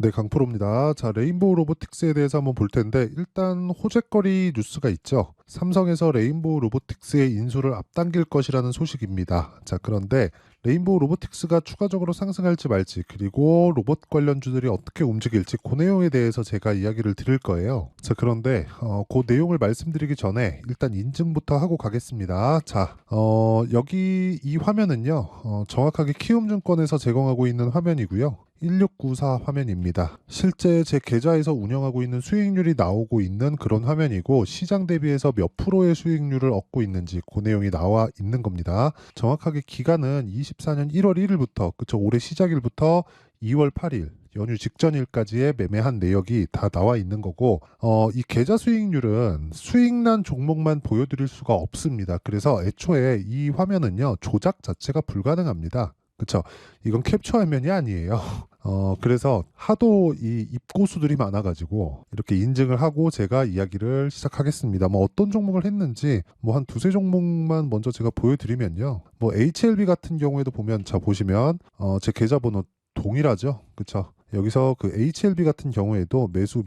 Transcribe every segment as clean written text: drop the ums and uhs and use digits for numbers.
네, 강프로입니다. 자, 레인보우 로보틱스에 대해서 한번 볼 텐데, 일단 호재거리 뉴스가 있죠. 삼성에서 레인보우 로보틱스의 인수를 앞당길 것이라는 소식입니다. 자, 그런데 레인보우 로보틱스가 추가적으로 상승할지 말지, 그리고 로봇 관련주들이 어떻게 움직일지, 그 내용에 대해서 제가 이야기를 드릴 거예요. 자, 그런데 그 내용을 말씀드리기 전에 일단 인증부터 하고 가겠습니다. 자, 여기 이 화면은요, 정확하게 키움증권에서 제공하고 있는 화면이고요. 1694 화면입니다. 실제 제 계좌에서 운영하고 있는 수익률이 나오고 있는 그런 화면이고, 시장 대비해서 몇 프로의 수익률을 얻고 있는지 그 내용이 나와 있는 겁니다. 정확하게 기간은 24년 1월 1일부터, 그쵸, 올해 시작일부터 2월 8일 연휴 직전일까지의 매매한 내역이 다 나와 있는 거고, 이 계좌 수익률은 수익난 종목만 보여드릴 수가 없습니다. 그래서 애초에 이 화면은요, 조작 자체가 불가능합니다. 그쵸? 이건 캡처 화면이 아니에요. 그래서 하도 이 입고수들이 많아가지고 이렇게 인증을 하고 제가 이야기를 시작하겠습니다. 뭐 어떤 종목을 했는지 뭐 한 두세 종목만 먼저 제가 보여드리면요. 뭐 HLB 같은 경우에도 보면, 자, 보시면 제 계좌번호 동일하죠. 그쵸? 여기서 그 HLB 같은 경우에도 매수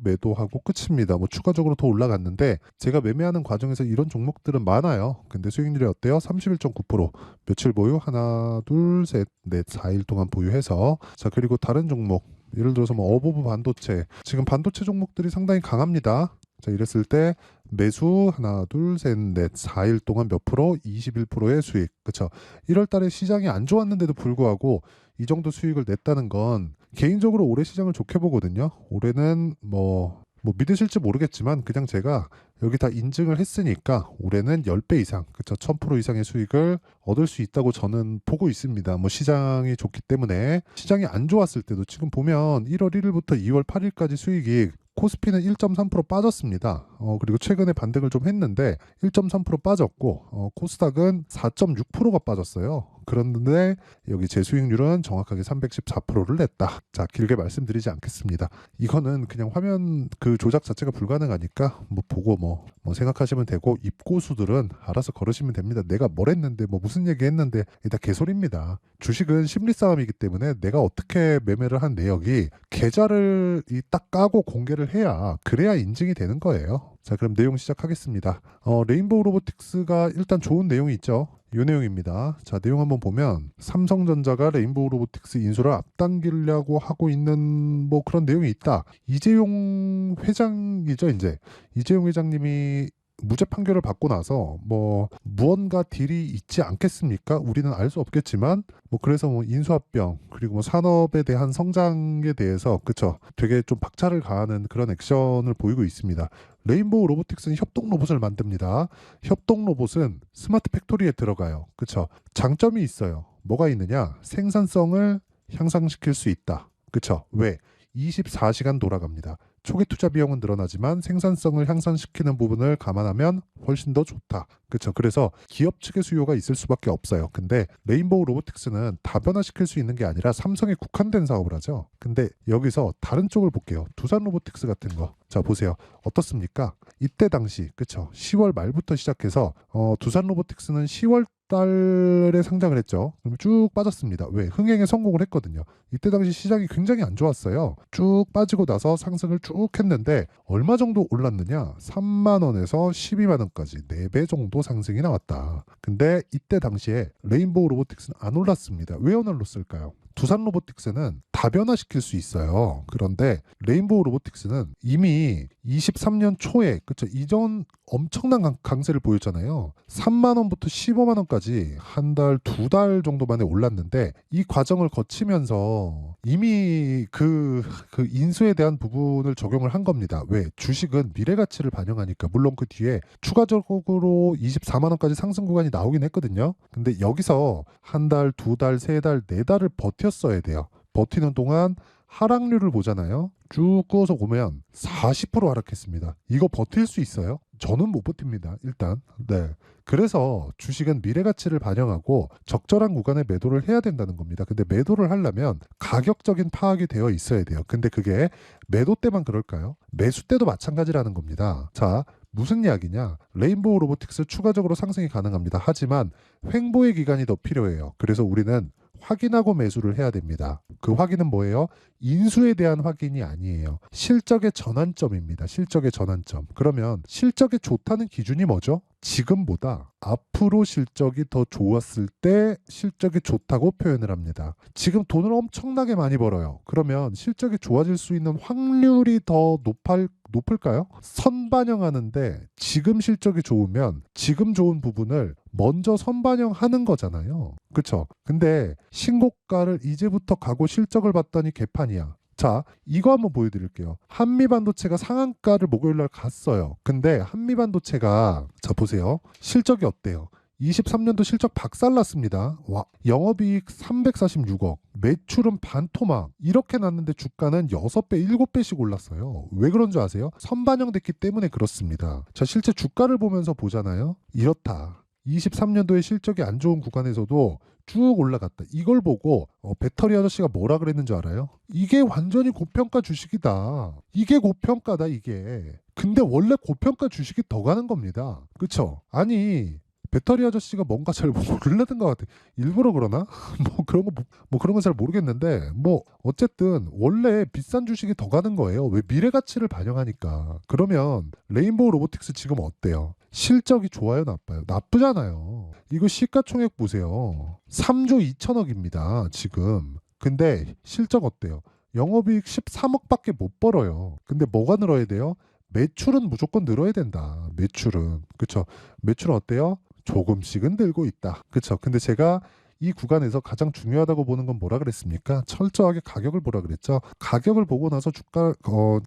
매도하고 끝입니다. 뭐 추가적으로 더 올라갔는데, 제가 매매하는 과정에서 이런 종목들은 많아요. 근데 수익률이 어때요? 31.9%. 며칠 보유? 하나, 둘, 셋, 넷, 4일 동안 보유해서. 자, 그리고 다른 종목, 예를 들어서 뭐 어보브 반도체, 지금 반도체 종목들이 상당히 강합니다. 자, 이랬을 때 매수 하나, 둘, 셋, 넷, 4일 동안 몇 프로? 21%의 수익. 그쵸? 1월 달에 시장이 안 좋았는데도 불구하고 이 정도 수익을 냈다는 건, 개인적으로 올해 시장을 좋게 보거든요. 올해는 뭐 믿으실지 모르겠지만, 그냥 제가 여기 다 인증을 했으니까 올해는 10배 이상, 그쵸, 1000% 이상의 수익을 얻을 수 있다고 저는 보고 있습니다. 뭐 시장이 좋기 때문에. 시장이 안 좋았을 때도 지금 보면 1월 1일부터 2월 8일까지 수익이, 코스피는 1.3% 빠졌습니다. 그리고 최근에 반등을 좀 했는데 1.3% 빠졌고, 코스닥은 4.6%가 빠졌어요. 그런데 여기 제 수익률은 정확하게 314%를 냈다. 자, 길게 말씀드리지 않겠습니다. 이거는 그냥 화면 그 조작 자체가 불가능하니까 뭐 보고 뭐 생각하시면 되고, 입고수들은 알아서 걸으시면 됩니다. 내가 뭘 했는데, 뭐 무슨 얘기 했는데, 이게 다 개소리입니다. 주식은 심리 싸움이기 때문에 내가 어떻게 매매를 한 내역이 계좌를 딱 까고 공개를 해야, 그래야 인증이 되는 거예요. 자, 그럼 내용 시작하겠습니다. 레인보우 로보틱스가 일단 좋은 내용이 있죠. 이 내용입니다. 자, 내용 한번 보면, 삼성전자가 레인보우 로보틱스 인수를 앞당기려고 하고 있는 뭐 그런 내용이 있다. 이재용 회장이죠, 이제. 이재용 회장님이 무죄 판결을 받고 나서 뭐 무언가 딜이 있지 않겠습니까? 우리는 알 수 없겠지만, 뭐 그래서 뭐 인수합병, 그리고 뭐 산업에 대한 성장에 대해서, 그쵸, 되게 좀 박차를 가하는 그런 액션을 보이고 있습니다. 레인보우 로보틱스는 협동 로봇을 만듭니다. 협동 로봇은 스마트 팩토리에 들어가요. 그쵸? 장점이 있어요. 뭐가 있느냐? 생산성을 향상시킬 수 있다. 그쵸? 왜? 24시간 돌아갑니다. 초기 투자 비용은 늘어나지만 생산성을 향상시키는 부분을 감안하면 훨씬 더 좋다. 그렇죠. 그래서 기업 측의 수요가 있을 수밖에 없어요. 근데 레인보우 로보틱스는 다변화시킬 수 있는 게 아니라 삼성에 국한된 사업을 하죠. 근데 여기서 다른 쪽을 볼게요. 두산 로보틱스 같은 거. 자, 보세요. 어떻습니까? 이때 당시, 그렇죠, 10월 말부터 시작해서 두산 로보틱스는 10월 달에 상장을 했죠. 그럼 쭉 빠졌습니다. 왜? 흥행에 성공을 했거든요. 이때 당시 시장이 굉장히 안 좋았어요. 쭉 빠지고 나서 상승을 쭉 했는데, 얼마 정도 올랐느냐? 3만 원에서 12만 원까지 4배 정도 상승이 나왔다. 근데 이때 당시에 레인보우 로보틱스는 안 올랐습니다. 왜 안 올랐을까요? 두산 로보틱스는 다변화시킬 수 있어요. 그런데 레인보우 로보틱스는 이미 23년 초에, 그쵸, 이전 엄청난 강세를 보였잖아요. 3만 원부터 15만 원까지 한 달, 2달 정도 만에 올랐는데, 이 과정을 거치면서 이미 그 인수에 대한 부분을 적용을 한 겁니다. 왜? 주식은 미래 가치를 반영하니까. 물론 그 뒤에 추가적으로 24만 원까지 상승 구간이 나오긴 했거든요. 근데 여기서 한 달, 2달, 3달, 4달을 버텼어야 돼요. 버티는 동안 하락률을 보잖아요. 쭉 꾸어서 보면 40% 하락했습니다. 이거 버틸 수 있어요? 저는 못 버팁니다. 일단. 네. 그래서 주식은 미래 가치를 반영하고 적절한 구간에 매도를 해야 된다는 겁니다. 근데 매도를 하려면 가격적인 파악이 되어 있어야 돼요. 근데 그게 매도 때만 그럴까요? 매수 때도 마찬가지라는 겁니다. 자, 무슨 이야기냐? 레인보우 로보틱스 추가적으로 상승이 가능합니다. 하지만 횡보의 기간이 더 필요해요. 그래서 우리는 확인하고 매수를 해야 됩니다. 그 확인은 뭐예요? 인수에 대한 확인이 아니에요. 실적의 전환점입니다. 실적의 전환점. 그러면 실적이 좋다는 기준이 뭐죠? 지금보다 앞으로 실적이 더 좋았을 때 실적이 좋다고 표현을 합니다. 지금 돈을 엄청나게 많이 벌어요. 그러면 실적이 좋아질 수 있는 확률이 더 높을까요? 선반영하는데 지금 실적이 좋으면 지금 좋은 부분을 먼저 선반영하는 거잖아요. 그쵸? 근데 신고가를 이제부터 가고 실적을 봤더니 개판이야. 자, 이거 한번 보여드릴게요. 한미반도체가 상한가를 목요일날 갔어요. 근데 한미반도체가 자 보세요. 실적이 어때요? 23년도 실적 박살났습니다. 와, 영업이익 346억, 매출은 반토막. 이렇게 났는데 주가는 6배, 7배씩 올랐어요. 왜 그런 줄 아세요? 선반영됐기 때문에 그렇습니다. 자, 실제 주가를 보면서 보잖아요. 이렇다. 23년도에 실적이 안 좋은 구간에서도 쭉 올라갔다. 이걸 보고 배터리 아저씨가 뭐라 그랬는 줄 알아요? 이게 완전히 고평가 주식이다. 이게 고평가다 이게. 근데 원래 고평가 주식이 더 가는 겁니다. 그쵸? 아니 배터리 아저씨가 뭔가 잘 모르는 것 같아. 일부러 그러나? 뭐 그런 거, 뭐 그런 건 잘 모르겠는데, 뭐, 어쨌든, 원래 비싼 주식이 더 가는 거예요. 왜 미래 가치를 반영하니까. 그러면, 레인보우 로보틱스 지금 어때요? 실적이 좋아요, 나빠요? 나쁘잖아요. 이거 시가총액 보세요. 3조 2천억입니다, 지금. 근데, 실적 어때요? 영업이익 13억밖에 못 벌어요. 근데 뭐가 늘어야 돼요? 매출은 무조건 늘어야 된다. 매출은. 그쵸? 매출은 어때요? 조금씩은 늘고 있다. 그쵸? 근데 제가 이 구간에서 가장 중요하다고 보는 건 뭐라 그랬습니까? 철저하게 가격을 보라 그랬죠. 가격을 보고 나서 주가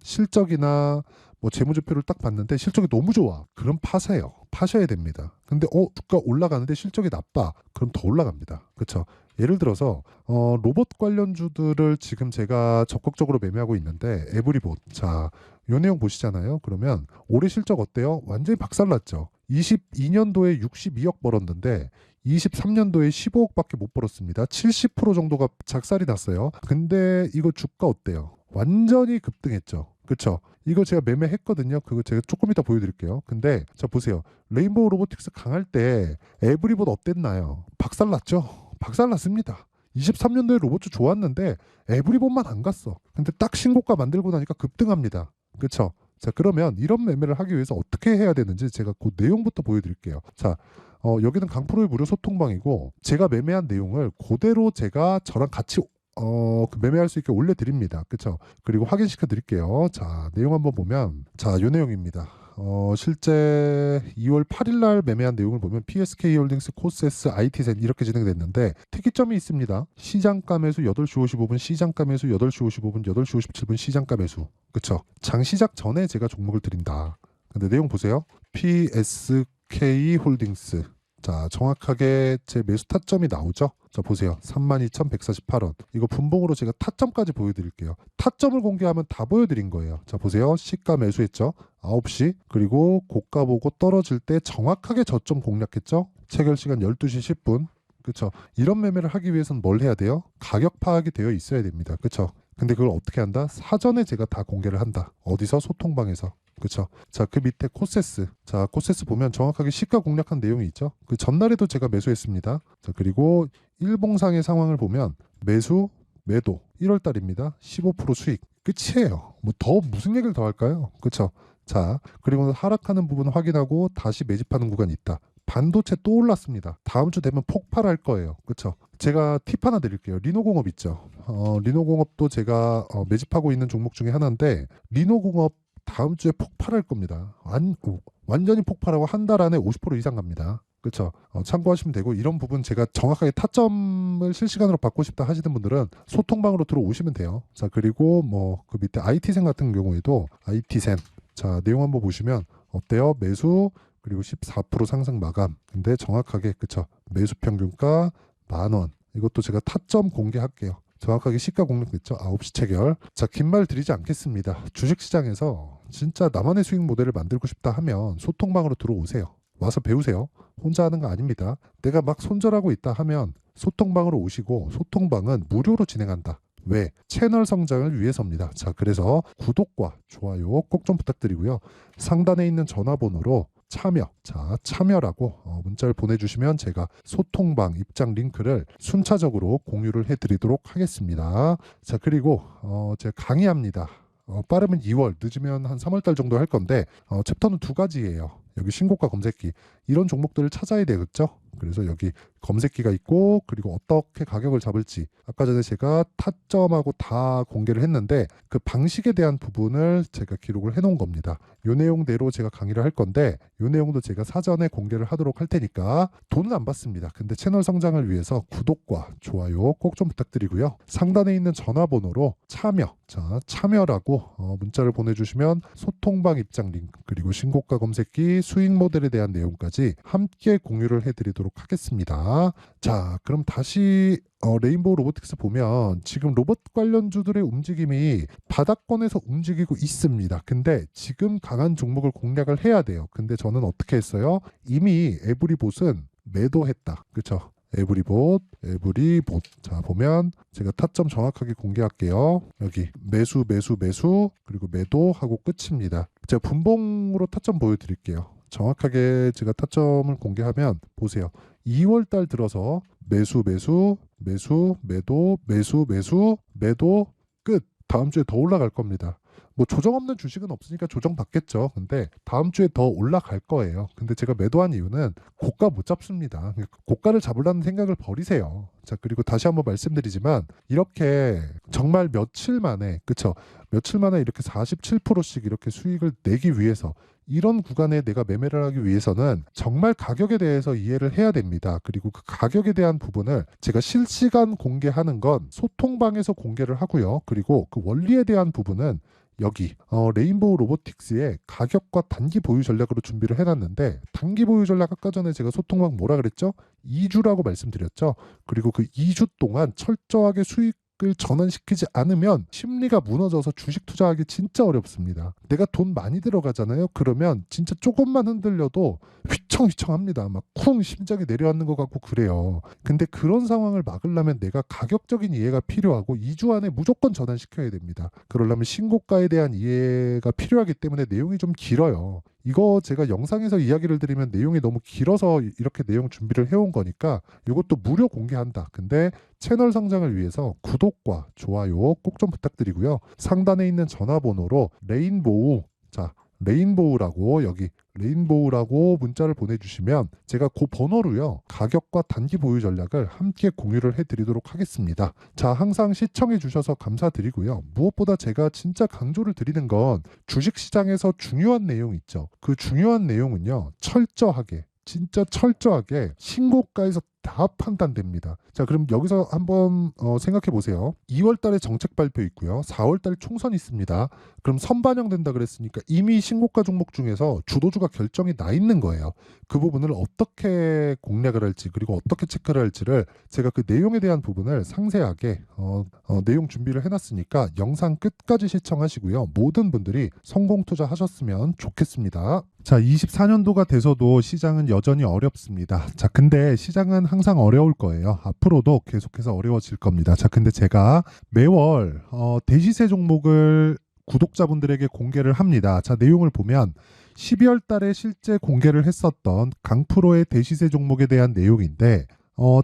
실적이나 뭐 재무제표를 딱 봤는데 실적이 너무 좋아. 그럼 파세요. 파셔야 됩니다. 근데 주가 올라가는데 실적이 나빠. 그럼 더 올라갑니다. 그쵸? 예를 들어서 로봇 관련주들을 지금 제가 적극적으로 매매하고 있는데 에브리봇. 자, 요 내용 보시잖아요. 그러면 올해 실적 어때요? 완전히 박살났죠. 22년도에 62억 벌었는데 23년도에 15억밖에 못 벌었습니다. 70% 정도가 작살이 났어요. 근데 이거 주가 어때요? 완전히 급등했죠. 그쵸? 이거 제가 매매했거든요. 그거 제가 조금 이따 보여드릴게요. 근데 자 보세요. 레인보우 로보틱스 강할 때 에브리봇 어땠나요? 박살났죠? 박살났습니다. 23년도에 로봇주 좋았는데 에브리봇만 안 갔어. 근데 딱 신고가 만들고 나니까 급등합니다. 그쵸? 자, 그러면 이런 매매를 하기 위해서 어떻게 해야 되는지 제가 그 내용부터 보여드릴게요. 자, 여기는 강프로의 무료 소통방이고 제가 매매한 내용을 그대로 제가 저랑 같이 그 매매할 수 있게 올려드립니다. 그쵸? 그리고 확인시켜 드릴게요. 자, 내용 한번 보면 자, 요 내용입니다. 실제 2월 8일 날 매매한 내용을 보면 PSK 홀딩스, 코세스, IT센 이렇게 진행됐는데 특이점이 있습니다. 시장가 매수 8시 55분, 시장가 매수 8시 55분, 8시 57분 시장가 매수. 그쵸? 장 시작 전에 제가 종목을 드린다. 근데 내용 보세요. PSK 홀딩스. 자, 정확하게 제 매수 타점이 나오죠? 자, 보세요. 32,148원. 이거 분봉으로 제가 타점까지 보여드릴게요. 타점을 공개하면 다 보여드린 거예요. 자, 보세요. 시가 매수했죠? 9시. 그리고 고가 보고 떨어질 때 정확하게 저점 공략했죠? 체결 시간 12시 10분. 그쵸? 이런 매매를 하기 위해서는 뭘 해야 돼요? 가격 파악이 되어 있어야 됩니다. 그쵸? 근데 그걸 어떻게 한다? 사전에 제가 다 공개를 한다. 어디서? 소통방에서. 그쵸? 자, 그 밑에 코세스. 자, 코세스 보면 정확하게 시가 공략한 내용이 있죠? 그 전날에도 제가 매수했습니다. 자, 그리고 일봉상의 상황을 보면 매수, 매도 1월 달입니다. 15% 수익. 끝이에요. 뭐 더 무슨 얘기를 더 할까요? 그쵸? 자, 그리고 하락하는 부분 확인하고 다시 매집하는 구간이 있다. 반도체 또 올랐습니다. 다음 주 되면 폭발할 거예요. 그쵸? 제가 팁 하나 드릴게요. 리노공업 있죠? 리노공업도 제가 매집하고 있는 종목 중에 하나인데 리노공업 다음 주에 폭발할 겁니다. 완전히 폭발하고 한 달 안에 50% 이상 갑니다. 그렇죠? 참고하시면 되고 이런 부분 제가 정확하게 타점을 실시간으로 받고 싶다 하시는 분들은 소통방으로 들어오시면 돼요. 자, 그리고 뭐 그 밑에 IT센 같은 경우에도 IT센 자, 내용 한번 보시면 어때요? 매수 그리고 14% 상승 마감. 근데 정확하게 그쵸? 매수 평균가 10,000원. 이것도 제가 타점 공개할게요. 정확하게 시가 공략됐죠. 9시 체결. 자, 긴 말 드리지 않겠습니다. 주식시장에서 진짜 나만의 수익 모델을 만들고 싶다 하면 소통방으로 들어오세요. 와서 배우세요. 혼자 하는 거 아닙니다. 내가 막 손절하고 있다 하면 소통방으로 오시고 소통방은 무료로 진행한다. 왜? 채널 성장을 위해서입니다. 자, 그래서 구독과 좋아요 꼭 좀 부탁드리고요. 상단에 있는 전화번호로 참여. 자, 참여라고 문자를 보내주시면 제가 소통방 입장 링크를 순차적으로 공유를 해드리도록 하겠습니다. 자, 그리고 제가 강의합니다. 빠르면 2월, 늦으면 한 3월 달 정도 할 건데 챕터는 두 가지예요. 여기 신고가 검색기 이런 종목들을 찾아야 되겠죠. 그래서 여기 검색기가 있고 그리고 어떻게 가격을 잡을지 아까 전에 제가 타점하고 다 공개를 했는데 그 방식에 대한 부분을 제가 기록을 해놓은 겁니다. 요 내용대로 제가 강의를 할 건데 요 내용도 제가 사전에 공개를 하도록 할 테니까 돈은 안 받습니다. 근데 채널 성장을 위해서 구독과 좋아요 꼭 좀 부탁드리고요. 상단에 있는 전화번호로 참여, 자 참여라고 문자를 보내주시면 소통방 입장 링크 그리고 신고가 검색기 수익 모델에 대한 내용까지 함께 공유를 해드리도록 하겠습니다. 자, 그럼 다시 레인보우 로보틱스 보면 지금 로봇 관련주들의 움직임이 바닥권에서 움직이고 있습니다. 근데 지금 강한 종목을 공략을 해야 돼요. 근데 저는 어떻게 했어요? 이미 에브리봇은 매도했다. 그렇죠? 에브리봇. 자, 보면 제가 타점 정확하게 공개할게요. 여기 매수, 그리고 매도하고 끝입니다. 제가 분봉으로 타점 보여드릴게요. 정확하게 제가 타점을 공개하면 보세요. 2월 달 들어서 매도, 끝. 다음 주에 더 올라갈 겁니다. 뭐 조정 없는 주식은 없으니까 조정 받겠죠. 근데 다음 주에 더 올라갈 거예요. 근데 제가 매도한 이유는 고가 못 잡습니다. 고가를 잡으려는 생각을 버리세요. 자, 그리고 다시 한번 말씀드리지만 이렇게 정말 며칠 만에 그쵸? 며칠 만에 이렇게 47%씩 이렇게 수익을 내기 위해서 이런 구간에 내가 매매를 하기 위해서는 정말 가격에 대해서 이해를 해야 됩니다. 그리고 그 가격에 대한 부분을 제가 실시간 공개하는 건 소통방에서 공개를 하고요. 그리고 그 원리에 대한 부분은 여기 레인보우 로보틱스의 가격과 단기 보유 전략으로 준비를 해놨는데 단기 보유 전략 아까 전에 제가 소통방 뭐라 그랬죠? 2주라고 말씀드렸죠. 그리고 그 2주 동안 철저하게 수익을 전환시키지 않으면 심리가 무너져서 주식 투자하기 진짜 어렵습니다. 내가 돈 많이 들어가잖아요. 그러면 진짜 조금만 흔들려도 휘청휘청합니다. 막 쿵 심장이 내려앉는 것 같고 그래요. 근데 그런 상황을 막으려면 내가 가격적인 이해가 필요하고 2주 안에 무조건 전환시켜야 됩니다. 그러려면 신고가에 대한 이해가 필요하기 때문에 내용이 좀 길어요. 이거 제가 영상에서 이야기를 드리면 내용이 너무 길어서 이렇게 내용 준비를 해온 거니까 이것도 무료 공개한다. 근데 채널 성장을 위해서 구독과 좋아요 꼭 좀 부탁드리고요. 상단에 있는 전화번호로 레인보우라고 문자를 보내주시면 제가 그 번호로요 가격과 단기 보유 전략을 함께 공유를 해드리도록 하겠습니다. 자, 항상 시청해 주셔서 감사드리고요. 무엇보다 제가 진짜 강조를 드리는 건 주식시장에서 중요한 내용 있죠. 그 중요한 내용은요 진짜 철저하게 신고가에서 다 판단됩니다. 자, 그럼 여기서 한번 생각해 보세요. 2월 달에 정책 발표 있고요. 4월 달에 총선 있습니다. 그럼 선반영된다 그랬으니까 이미 신고가 종목 중에서 주도주가 결정이 나 있는 거예요. 그 부분을 어떻게 공략을 할지 그리고 어떻게 체크를 할지를 제가 그 내용에 대한 부분을 상세하게 내용 준비를 해놨으니까 영상 끝까지 시청하시고요. 모든 분들이 성공 투자하셨으면 좋겠습니다. 자, 24년도가 돼서도 시장은 여전히 어렵습니다. 자, 근데 시장은 항상 어려울 거예요. 앞으로도 계속해서 어려워질 겁니다. 자, 근데 제가 매월 대시세 종목을 구독자분들에게 공개를 합니다. 자, 내용을 보면 12월 달에 실제 공개를 했었던 강프로의 대시세 종목에 대한 내용인데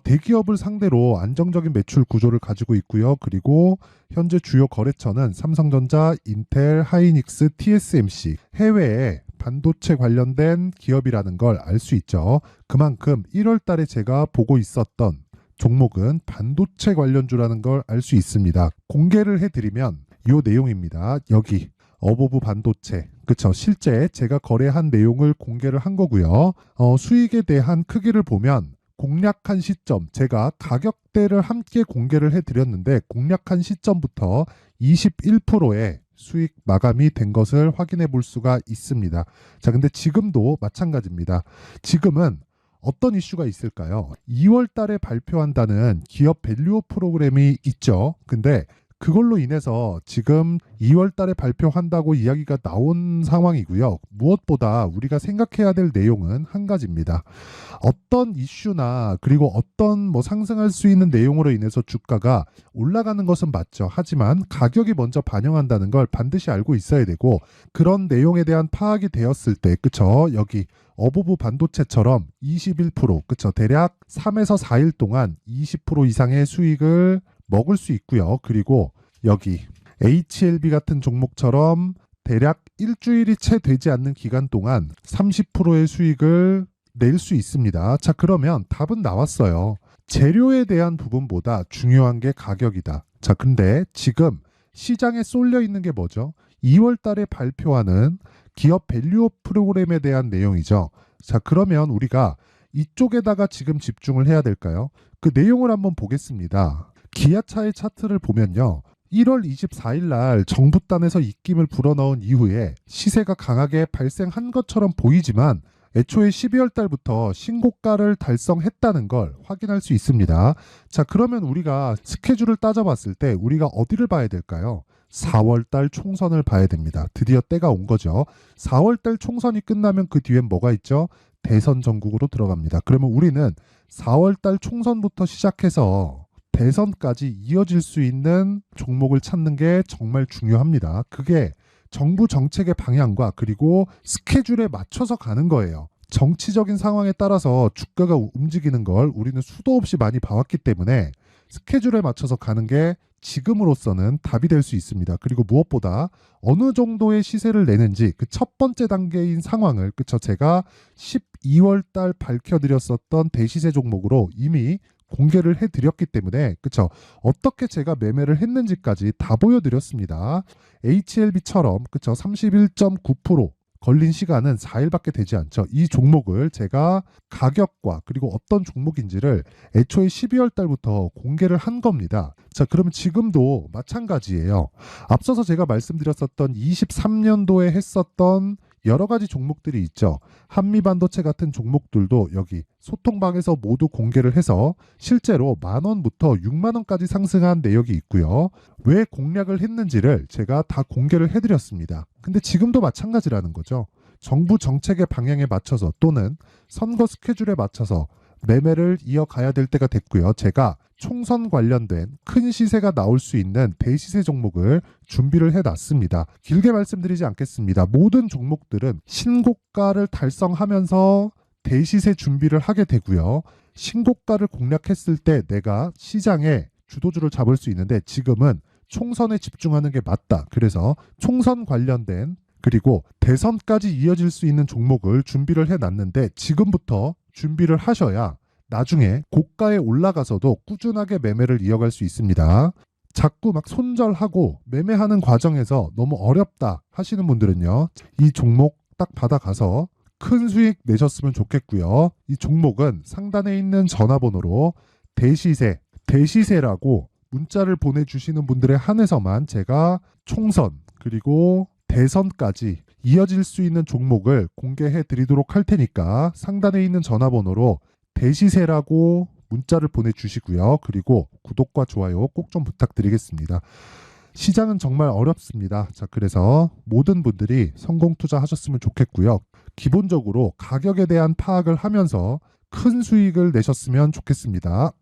대기업을 상대로 안정적인 매출 구조를 가지고 있고요. 그리고 현재 주요 거래처는 삼성전자, 인텔, 하이닉스, TSMC, 해외에 반도체 관련된 기업이라는 걸 알 수 있죠. 그만큼 1월 달에 제가 보고 있었던 종목은 반도체 관련주라는 걸 알 수 있습니다. 공개를 해드리면 이 내용입니다. 여기 어보브 반도체, 그쵸? 실제 제가 거래한 내용을 공개를 한 거고요. 수익에 대한 크기를 보면 공략한 시점, 제가 가격대를 함께 공개를 해드렸는데 공략한 시점부터 21%의 수익 마감이 된 것을 확인해 볼 수가 있습니다. 자, 근데 지금도 마찬가지입니다. 지금은 어떤 이슈가 있을까요? 2월 달에 발표한다는 기업 밸류업 프로그램이 있죠. 근데 그걸로 인해서 지금 2월 달에 발표한다고 이야기가 나온 상황이고요. 무엇보다 우리가 생각해야 될 내용은 한 가지입니다. 어떤 이슈나 그리고 어떤 뭐 상승할 수 있는 내용으로 인해서 주가가 올라가는 것은 맞죠. 하지만 가격이 먼저 반영한다는 걸 반드시 알고 있어야 되고, 그런 내용에 대한 파악이 되었을 때, 그쵸? 여기 어부부 반도체처럼 21%, 그쵸? 대략 3에서 4일 동안 20% 이상의 수익을 먹을 수 있고요. 그리고 여기 HLB 같은 종목처럼 대략 일주일이 채 되지 않는 기간 동안 30%의 수익을 낼 수 있습니다. 자, 그러면 답은 나왔어요. 재료에 대한 부분보다 중요한 게 가격이다. 자, 근데 지금 시장에 쏠려 있는 게 뭐죠? 2월 달에 발표하는 기업 밸류업 프로그램에 대한 내용이죠. 자, 그러면 우리가 이쪽에다가 지금 집중을 해야 될까요? 그 내용을 한번 보겠습니다. 기아차의 차트를 보면요. 1월 24일 날 정부단에서 입김을 불어넣은 이후에 시세가 강하게 발생한 것처럼 보이지만 애초에 12월 달부터 신고가를 달성했다는 걸 확인할 수 있습니다. 자, 그러면 우리가 스케줄을 따져봤을 때 우리가 어디를 봐야 될까요? 4월 달 총선을 봐야 됩니다. 드디어 때가 온 거죠. 4월 달 총선이 끝나면 그 뒤엔 뭐가 있죠? 대선 전국으로 들어갑니다. 그러면 우리는 4월 달 총선부터 시작해서 대선까지 이어질 수 있는 종목을 찾는 게 정말 중요합니다. 그게 정부 정책의 방향과 그리고 스케줄에 맞춰서 가는 거예요. 정치적인 상황에 따라서 주가가 움직이는 걸 우리는 수도 없이 많이 봐왔기 때문에 스케줄에 맞춰서 가는 게 지금으로서는 답이 될 수 있습니다. 그리고 무엇보다 어느 정도의 시세를 내는지 그 첫 번째 단계인 상황을, 그쵸, 제가 12월 달 밝혀드렸었던 대시세 종목으로 이미 공개를 해드렸기 때문에, 그쵸, 어떻게 제가 매매를 했는지까지 다 보여드렸습니다. HLB처럼, 그쵸, 31.9% 걸린 시간은 4일밖에 되지 않죠. 이 종목을 제가 가격과 그리고 어떤 종목인지를 애초에 12월 달부터 공개를 한 겁니다. 자, 그러면 지금도 마찬가지예요. 앞서서 제가 말씀드렸었던 23년도에 했었던 여러 가지 종목들이 있죠. 한미반도체 같은 종목들도 여기 소통방에서 모두 공개를 해서 실제로 10,000원부터 60,000원까지 상승한 내역이 있고요. 왜 공략을 했는지를 제가 다 공개를 해드렸습니다. 근데 지금도 마찬가지라는 거죠. 정부 정책의 방향에 맞춰서 또는 선거 스케줄에 맞춰서 매매를 이어가야 될 때가 됐고요. 제가 총선 관련된 큰 시세가 나올 수 있는 대시세 종목을 준비를 해놨습니다. 길게 말씀드리지 않겠습니다. 모든 종목들은 신고가를 달성하면서 대시세 준비를 하게 되고요. 신고가를 공략했을 때 내가 시장에 주도주를 잡을 수 있는데 지금은 총선에 집중하는 게 맞다. 그래서 총선 관련된 그리고 대선까지 이어질 수 있는 종목을 준비를 해놨는데 지금부터 준비를 하셔야 나중에 고가에 올라가서도 꾸준하게 매매를 이어갈 수 있습니다. 자꾸 막 손절하고 매매하는 과정에서 너무 어렵다 하시는 분들은요, 이 종목 딱 받아가서 큰 수익 내셨으면 좋겠고요. 이 종목은 상단에 있는 전화번호로 대시세라고 문자를 보내주시는 분들에 한해서만 제가 총선 그리고 대선까지 이어질 수 있는 종목을 공개해 드리도록 할 테니까 상단에 있는 전화번호로 대시세라고 문자를 보내주시고요. 그리고 구독과 좋아요 꼭 좀 부탁드리겠습니다. 시장은 정말 어렵습니다. 자, 그래서 모든 분들이 성공 투자하셨으면 좋겠고요. 기본적으로 가격에 대한 파악을 하면서 큰 수익을 내셨으면 좋겠습니다.